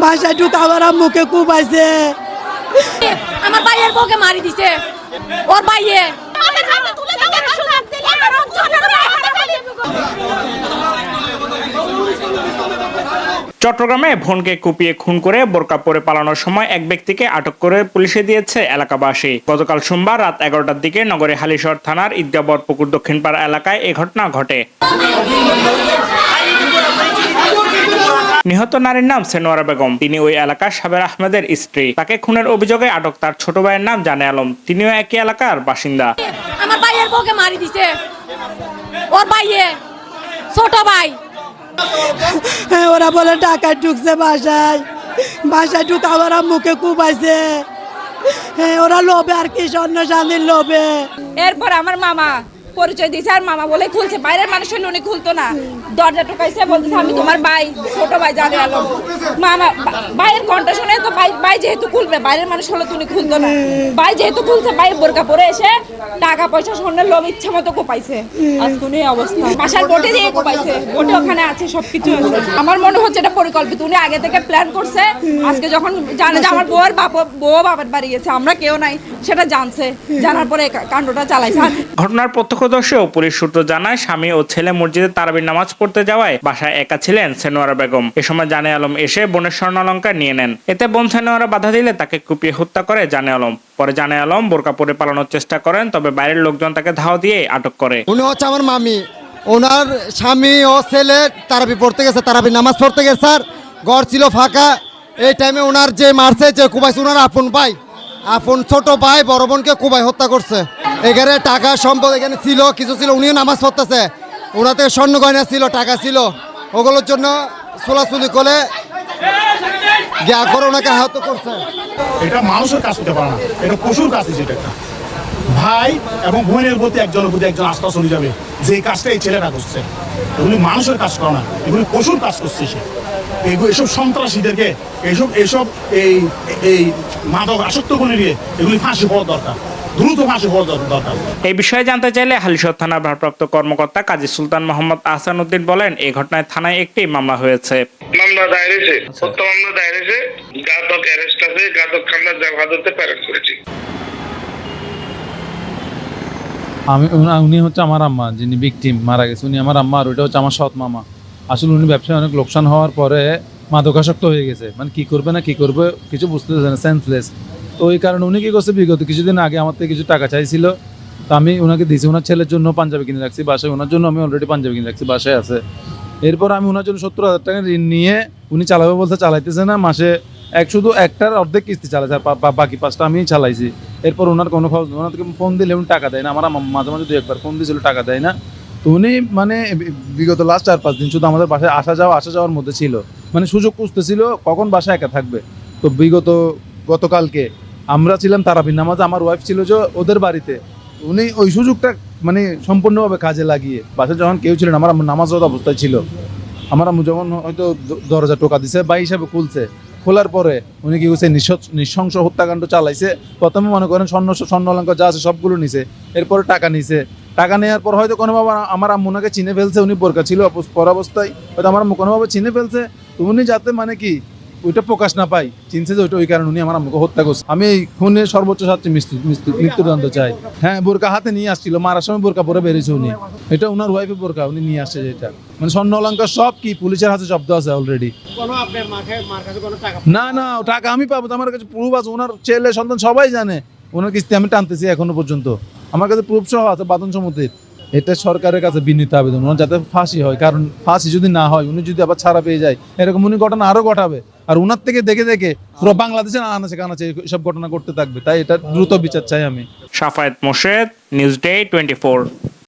বাসায় ঢুকাবার মুখে কুবাইছে। আমার ভাইয়ের বউকে মারি দিছে ওর ভাইয়ে। চট্টগ্রামে বোনকে কুপিয়ে খুন করে বোরকা পরে পালানোর সময় এক ব্যক্তিকে আটক করে পুলিশে দিয়েছে এলাকাবাসী। গতকাল সোমবার রাত 11টার দিকে নগরের হালিশহর থানার ঈদগাহ বরপুকুর দক্ষিণপাড়া এলাকায় এ ঘটনা ঘটে। নিহত নারীর নাম সেনোয়ারা বেগম। তিনি ওই এলাকার সাবের আহমেদের স্ত্রী। তাকে খুনের অভিযোগে আটক তার ছোট ভাইয়ের নাম জানে আলম। তিনিও একই এলাকার বাসিন্দা। আমার ভাইয়ের বউকে মারি দিছে ওর ভাইয়ে, ছোট ভাই। ওরা বলে টাকা ঢুকছে বাসায়, বাসায় ঢুকাবার মুখে কুবাইছে। ওরা লোভে আর কি স্বর্ণ শান্তির লোভে। এরপর আমার মামা পরিচয় দিয়েছে, আর মামা বলে খুলছে, বাইরের মানুষ হলে উনি খুলতো না। দরজা টোকাইছে, বলতেছে আমি তোমার ভাই, ছোট ভাই জানে আলম। মামা ভাইয়ের কণ্ঠ শুনে তো ভাই যেহেতু খুলবে, বাইরের মানুষ হলে তো উনি খুলতো না। ভাই যেহেতু খুলছে, ভাই বোরকা পরে এসে টাকা পয়সা স্বর্ণের লোভ ইচ্ছা মতো কোপাইছে। আজকে উনি অবস্থা বাসার বোটে দিয়ে কোপাইছে, বোটে ওখানে আছে, সবকিছু আছে। আমার মনে হচ্ছে এটা পরিকল্পিত, উনি আগে থেকে প্ল্যান করছে। আজকে যখন জানে যে আমার বউয়ের বউ বাবার বাড়ি গেছে, আমরা কেউ নাই, সেটা জানছে, জানার পরে কাণ্ডটা চালাইছে। ঘটনার প্রত্যক্ষদর্শী ও পুলিশ সূত্র জানায়, স্বামী ও ছেলে মসজিদে তারাবির নামাজ পড়তে যাওয়ায় বাসায় একা ছিলেন সেনোয়ারা বেগম। এ সময় জানে আলম এসে বোনের স্বর্ণালংকার নিয়ে নেন। এতে বোন সেনোয়ারা বাধা দিলে তাকে কুপিয়ে হত্যা করে জানে আলম। পরে জানে আলম বোরকা পরে পালানোর চেষ্টা করেন, তবে বাইরের লোকজন তাকে ধাওয়া দিয়ে আটক করে। উনি হচ্ছে আমার মামি, ওনার স্বামী ও ছেলে তারাবি পড়তে গেছে, তারাবি নামাজ পড়তে গেছে। স্যার ঘর ছিল ফাঁকা, এই টাইমে ওনার যে মারছে, যে কুবাইছে, ওনার আপন ভাই, আপন ছোট ভাই বড় বোনকে কুবাই হত্যা করছে। এখানে টাকা সম্পদ এখানে ছিল, কিছু ছিল, উনিও নামাজ পড়তেছে, ওনার থেকে স্বর্ণ গয়না ছিল, টাকা ছিল, ওগুলোর জন্য চোলাচুলি করে গিয়া করে ওনাকে আহত করছে। এটা মানুষের কাজ হতে পারে না, এটা পশুর কাজ। যেটা একটা ভাই এবং বোনের প্রতি একজনের প্রতি একজন আস্থা চলে যাবে, যে কাজটা এই ছেলেরা করছে। এগুলি মানুষের কাজ করে না, এগুলি পশুর কাজ করছে সে। এসব সন্ত্রাসীদেরকে এসব এই মাদক আসক্ত করে নিয়ে এগুলি ফাঁসি হওয়ার দরকার, দ্রুত ফাঁসি হওয়ার দরকার। এই বিষয়ে জানতে চাইলে হালিশহর থানার ভারপ্রাপ্ত কর্মকর্তা কাজী সুলতান মোহাম্মদ আহসান উদ্দিন বলেন, এই ঘটনায় থানায় একটি মামলা হয়েছে। মামলা দায়ের হয়েছে, হত্যা মামলা দায়ের হয়েছে, ঘাতক অ্যারেস্ট আছে, ঘাতক আমরা হেফাজতে প্রেরণ করেছি। উনি হচ্ছে আমার আম্মা, যিনি ভিকটিম মারা গেছে, উনি আমার আম্মা, আর ওইটা হচ্ছে আমার সৎ মামা। আসলে উনি ব্যবসায় অনেক লোকসান হওয়ার পরে মাদকাসক্ত হয়ে গেছে, মানে কি করবে না কি করবে কিছু বুঝতে পারছে না, সেন্সলেস। তো ওই কারণে উনি কি করছে, বিগত কিছুদিন আগে আমার থেকে কিছু টাকা চাইছিল, তো আমি ওনাকে দিয়েছি। ওনার ছেলের জন্য পাঞ্জাবি কিনে রাখছি বাসায়, ওনার জন্য আমি অলরেডি পাঞ্জাবি কিনে রাখছি, বাসায় আছে। এরপর আমি ওনার জন্য 70,000 টাকা ঋণ নিয়ে, উনি চালাবে বলতে চালাইতেছে না, মাসে শুধু একটার অর্ধেক কিস্তি চালাইছে, আর বাকি 5টা আমি চালাইছি। এরপর ওনার কোনো খরচ, ওনার থেকে ফোন দিলে উনি টাকা দেয় না। আমার মাঝে মাঝে 2-1 বার ফোন দিয়েছিল, টাকা দেয় না। তো উনি মানে বিগত লাস্ট 4-5 দিন শুধু আমাদের বাসায় আসা যাওয়ার মধ্যে ছিল, মানে সুযোগ খুঁজতেছিল কখন বাসায় একা থাকবে। তো গতকালকে আমরা ছিলাম তারাবির নামাজে, আমার ওয়াইফ ছিল যে ওদের বাড়িতে, উনি ওই সুযোগটা মানে সম্পূর্ণভাবে কাজে লাগিয়ে, বাসায় যখন কেউ ছিলেন, আমার নামাজরত অবস্থায় ছিল, আমার আম্মু যখন হয়তো দরজা টোকা দিছে, ভাই হিসাবে খুলছে, খোলার পরে উনি কি করছে, নৃশংস হত্যাকাণ্ড চালাইছে। প্রথমে মনে করেন স্বর্ণ অলঙ্কার যা আছে সবগুলো নিছে, এরপরে টাকা নিছে। টাকা নেওয়ার পর হয়তো কোনোভাবে আমার আম্মুনাকে চিনে ফেলছে, উনি বোরকা ছিল পরা অবস্থায়, হয়তো আমার আম্মু কোনোভাবে চিনে ফেলছে। তো উনি যাতে মানে কি ওইটা প্রকাশ না পাই, চিনছে যে ওইটা, ওই কারণে উনি আমার আম্মুকে হত্যা করছে। আমি এই খুনের সর্বোচ্চ শাস্তি মৃত্যুদণ্ড চাই। হ্যাঁ, বোরকা হাতে নিয়ে আসছিল, মারার সময় বোরকা পরে বেরিয়েছে উনি, এটা ওনার ওয়াইফের বোরকা, উনি নিয়ে আসছে। যেটা মানে স্বর্ণ অলঙ্কার সব কি পুলিশের হাতে জব্দ আছে অলরেডি। না টাকা আমি পাবো, আমার কাছে প্রুফ আছে, ওনার ছেলে সন্তান সবাই জানে, ওনার কিস্তি আমি টানতেছি এখনো পর্যন্ত, আমার কাছে প্রুফ সহ আছে বাদন সম্মতির। এটা সরকারের কাছে বিনীত আবেদন, ওনার যাতে ফাঁসি হয়, কারণ ফাঁসি যদি না হয়, উনি যদি আবার ছাড়া পেয়ে যায়, এরকম উনি ঘটনা আরো ঘটাবে, আর উনার থেকে দেখে দেখে পুরো বাংলাদেশে আনাচে কানাচে এসব ঘটনা করতে থাকবে। তাই এটা দ্রুত বিচার চাই আমি। Safayet Morshed, news day 24।